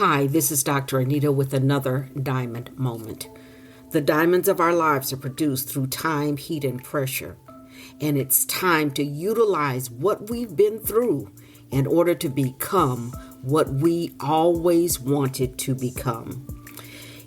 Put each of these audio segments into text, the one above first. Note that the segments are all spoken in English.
Hi, this is Dr. Anita with another diamond moment. The diamonds of our lives are produced through time, heat, and pressure. And it's time to utilize what we've been through in order to become what we always wanted to become.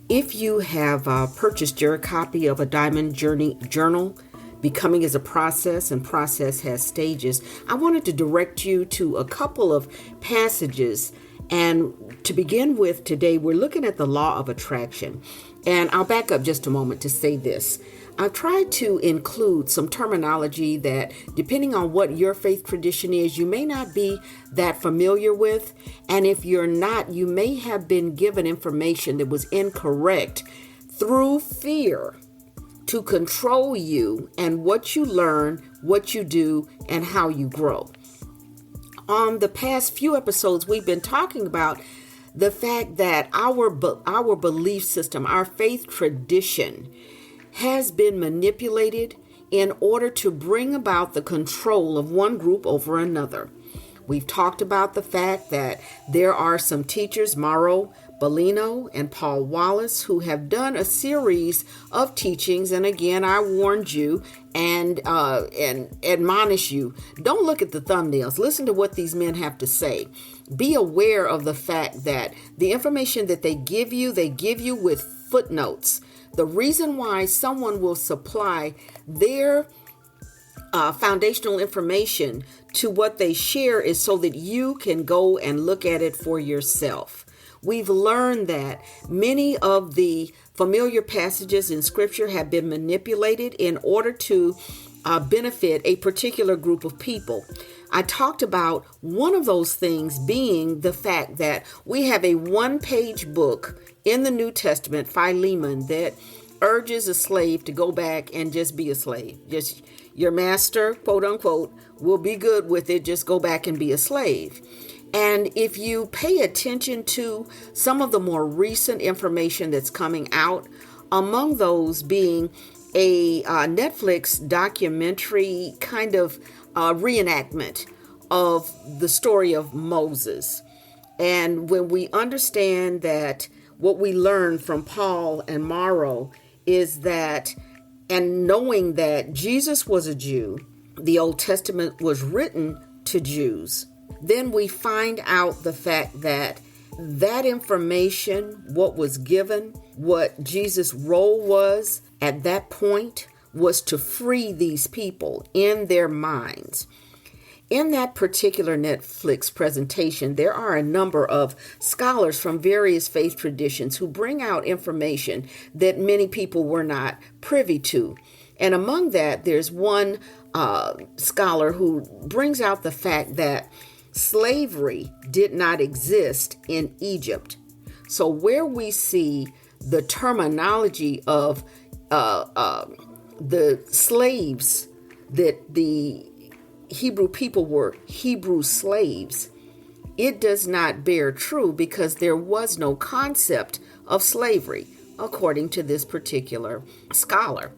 If you have purchased your copy of a Diamond Journey Journal, Becoming is a Process and Process has Stages, I wanted to direct you to a couple of passages. And to begin with today, we're looking at the law of attraction. And I'll back up just a moment to say this. I've tried to include some terminology that, depending on what your faith tradition is, you may not be that familiar with. And if you're not, you may have been given information that was incorrect through fear to control you and what you learn, what you do, and how you grow. On the past few episodes, we've been talking about the fact that our belief system, our faith tradition, has been manipulated in order to bring about the control of one group over another. We've talked about the fact that there are some teachers, Mauro Bellino and Paul Wallace, who have done a series of teachings. And again, I warned you and admonish you, don't look at the thumbnails. Listen to what these men have to say. Be aware of the fact that the information that they give you with footnotes. The reason why someone will supply their foundational information to what they share is so that you can go and look at it for yourself. We've learned that many of the familiar passages in Scripture have been manipulated in order to benefit a particular group of people. I talked about one of those things being the fact that we have a one-page book in the New Testament, Philemon, that urges a slave to go back and just be a slave. Just your master, quote unquote, will be good with it. Just go back and be a slave. And if you pay attention to some of the more recent information that's coming out, among those being a Netflix documentary kind of reenactment of the story of Moses. And when we understand that what we learned from Paul and Mauro is that, and knowing that Jesus was a Jew, the Old Testament was written to Jews, then we find out the fact that that information, what was given, what Jesus' role was at that point, was to free these people in their minds. In that particular Netflix presentation, there are a number of scholars from various faith traditions who bring out information that many people were not privy to. And among that, there's one scholar who brings out the fact that slavery did not exist in Egypt. So where we see the terminology of the slaves, that the Hebrew people were Hebrew slaves, it does not bear true because there was no concept of slavery, according to this particular scholar.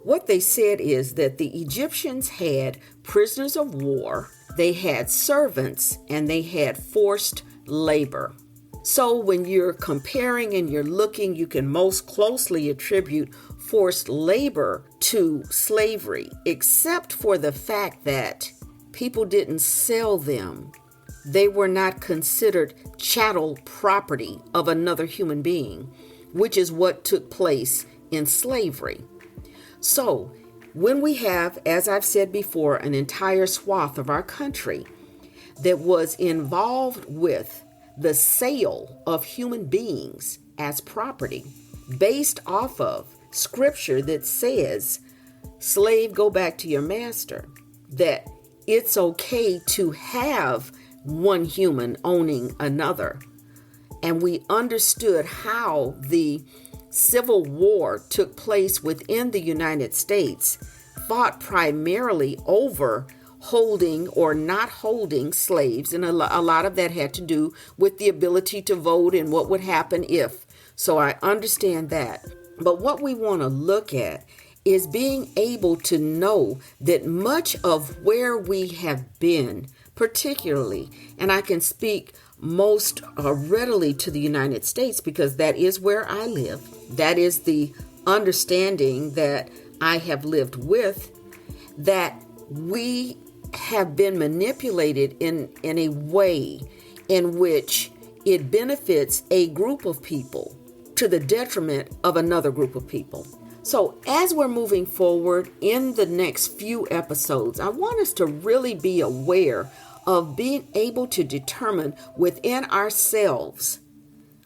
What they said is that the Egyptians had prisoners of war, they had servants, and they had forced labor. So when you're comparing and you're looking, you can most closely attribute forced labor to slavery, except for the fact that people didn't sell them. They were not considered chattel property of another human being, which is what took place in slavery. So when we have, as I've said before, an entire swath of our country that was involved with the sale of human beings as property based off of scripture that says, slave, go back to your master, that it's okay to have one human owning another. And we understood how the Civil War took place within the United States, fought primarily over holding or not holding slaves. And a lot of that had to do with the ability to vote and what would happen if. So I understand that. But what we want to look at is being able to know that much of where we have been, particularly, and I can speak most readily to the United States because that is where I live. That is the understanding that I have lived with, that we have been manipulated in a way in which it benefits a group of people to the detriment of another group of people. So as we're moving forward in the next few episodes, I want us to really be aware of being able to determine within ourselves,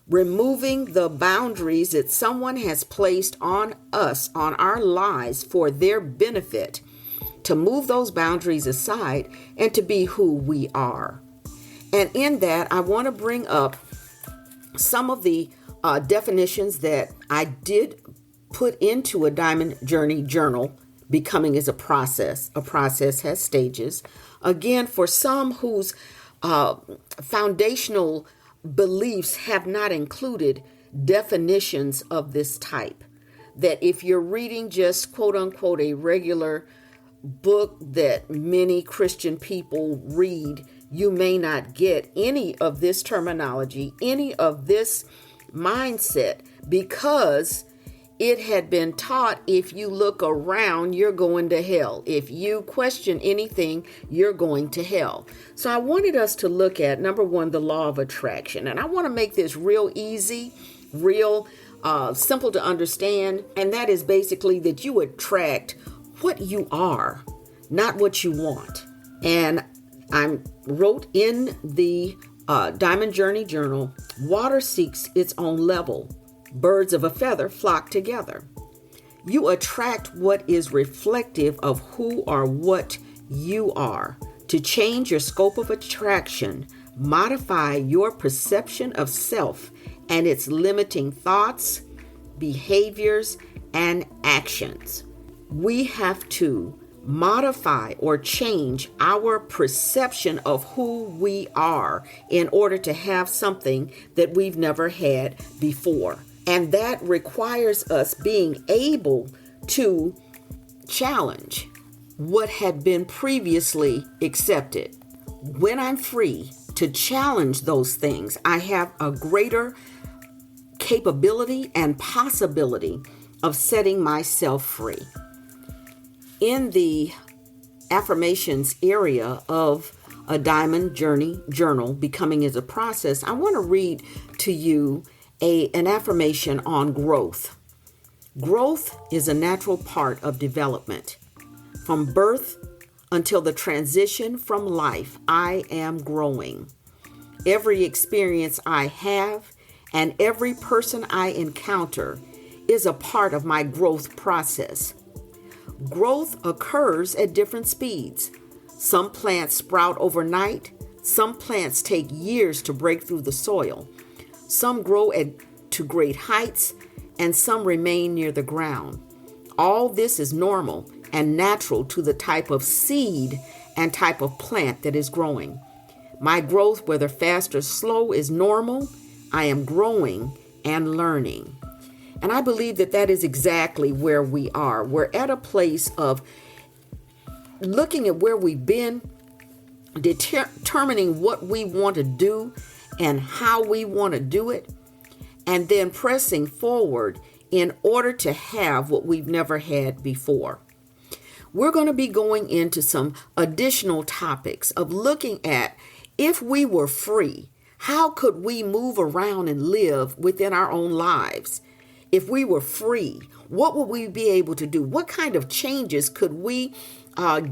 removing the boundaries that someone has placed on us, on our lives for their benefit, to move those boundaries aside and to be who we are. And in that, I want to bring up some of the definitions that I did put into a Diamond Journey journal. Becoming is a process. A process has stages. Again, for some whose foundational beliefs have not included definitions of this type, that if you're reading just quote unquote a regular book that many Christian people read, you may not get any of this terminology, any of this mindset, because it had been taught if you look around, you're going to hell. If you question anything, you're going to hell. So I wanted us to look at, number one, the law of attraction. And I want to make this real easy, real simple to understand. And that is basically that you attract what you are, not what you want. And I wrote in the Diamond Journey Journal, water seeks its own level. Birds of a feather flock together. You attract what is reflective of who or what you are. To change your scope of attraction, modify your perception of self and its limiting thoughts, behaviors, and actions. We have to modify or change our perception of who we are in order to have something that we've never had before. And that requires us being able to challenge what had been previously accepted. When I'm free to challenge those things, I have a greater capability and possibility of setting myself free. In the affirmations area of a Diamond Journey journal, Becoming is a Process, I want to read to you an affirmation on growth. Growth is a natural part of development. From birth until the transition from life, I am growing. Every experience I have and every person I encounter is a part of my growth process. Growth occurs at different speeds. Some plants sprout overnight. Some plants take years to break through the soil. Some grow to great heights, and some remain near the ground. All this is normal and natural to the type of seed and type of plant that is growing. My growth, whether fast or slow, is normal. I am growing and learning. And I believe that that is exactly where we are. We're at a place of looking at where we've been, determining what we want to do and how we want to do it, and then pressing forward in order to have what we've never had before. We're going to be going into some additional topics of looking at, if we were free, how could we move around and live within our own lives? If we were free, what would we be able to do? What kind of changes could we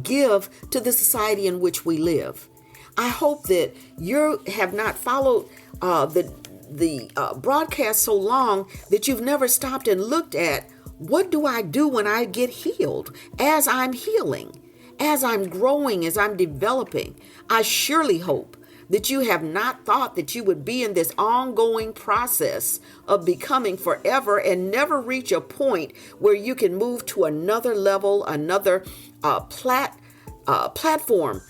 give to the society in which we live? I hope that you have not followed the broadcast so long that you've never stopped and looked at, what do I do when I get healed? As I'm healing, as I'm growing, as I'm developing, I surely hope that you have not thought that you would be in this ongoing process of becoming forever and never reach a point where you can move to another level, another platform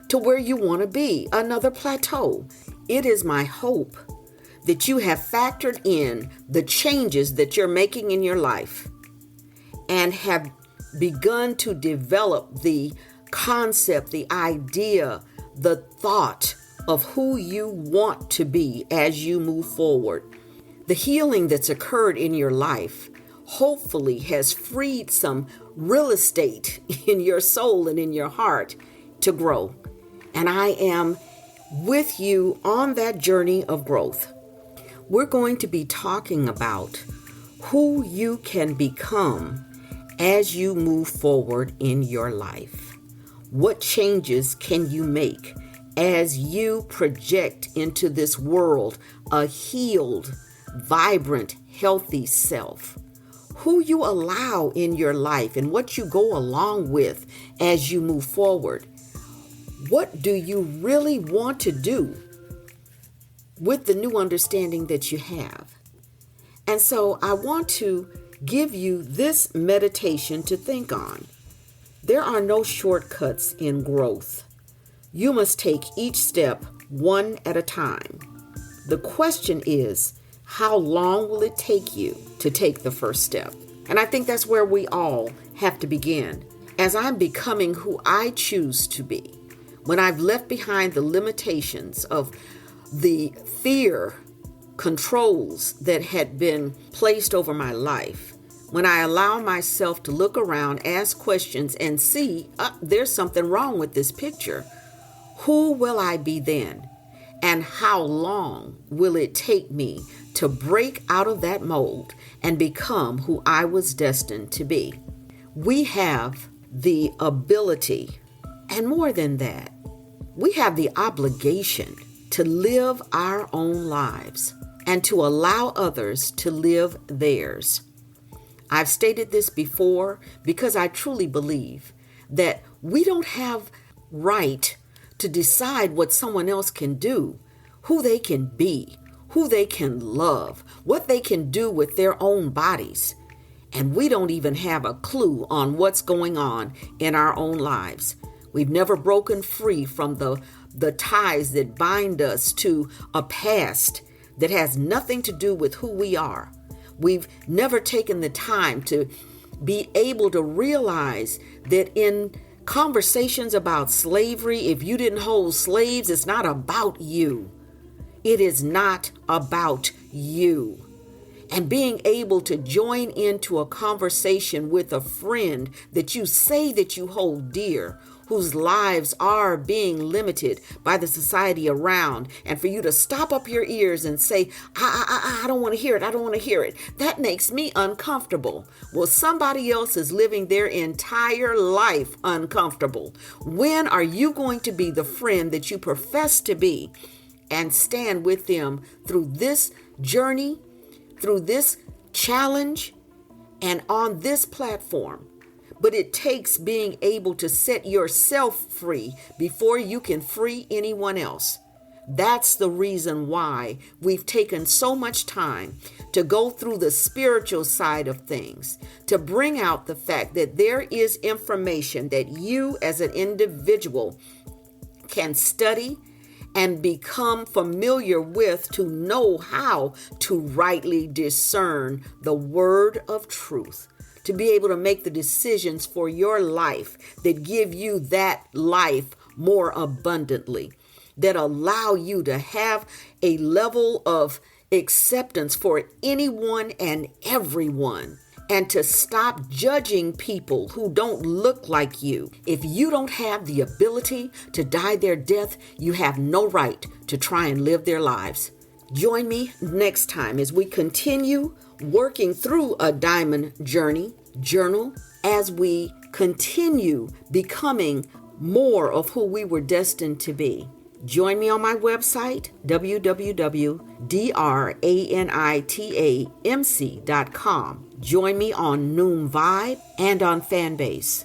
to where you want to be, another plateau. It is my hope that you have factored in the changes that you're making in your life and have begun to develop the concept, the idea, the thought of who you want to be as you move forward. The healing that's occurred in your life hopefully has freed some real estate in your soul and in your heart to grow. And I am with you on that journey of growth. We're going to be talking about who you can become as you move forward in your life. What changes can you make as you project into this world a healed, vibrant, healthy self? Who you allow in your life and what you go along with as you move forward. What do you really want to do with the new understanding that you have? And so I want to give you this meditation to think on. There are no shortcuts in growth. You must take each step one at a time. The question is, how long will it take you to take the first step? And I think that's where we all have to begin. As I'm becoming who I choose to be, when I've left behind the limitations of the fear controls that had been placed over my life, when I allow myself to look around, ask questions, and see, there's something wrong with this picture, who will I be then? And how long will it take me to break out of that mold and become who I was destined to be? We have the ability, and more than that, we have the obligation to live our own lives and to allow others to live theirs. I've stated this before because I truly believe that we don't have right to decide what someone else can do, who they can be, who they can love, what they can do with their own bodies. And we don't even have a clue on what's going on in our own lives. We've never broken free from the ties that bind us to a past that has nothing to do with who we are. We've never taken the time to be able to realize that in conversations about slavery, if you didn't hold slaves, it's not about you. It is not about you. And being able to join into a conversation with a friend that you say that you hold dear, whose lives are being limited by the society around, and for you to stop up your ears and say, I don't want to hear it, I don't want to hear it. That makes me uncomfortable. Well, somebody else is living their entire life uncomfortable. When are you going to be the friend that you profess to be and stand with them through this journey, through this challenge, and on this platform? But it takes being able to set yourself free before you can free anyone else. That's the reason why we've taken so much time to go through the spiritual side of things, to bring out the fact that there is information that you as an individual can study and become familiar with to know how to rightly discern the word of truth, to be able to make the decisions for your life that give you that life more abundantly, that allow you to have a level of acceptance for anyone and everyone, and to stop judging people who don't look like you. If you don't have the ability to die their death, you have no right to try and live their lives. Join me next time as we continue working through a diamond journal, as we continue becoming more of who we were destined to be. Join me on my website, www.DrAnitaMc.com. Join me on NoomVibe and on FanBase.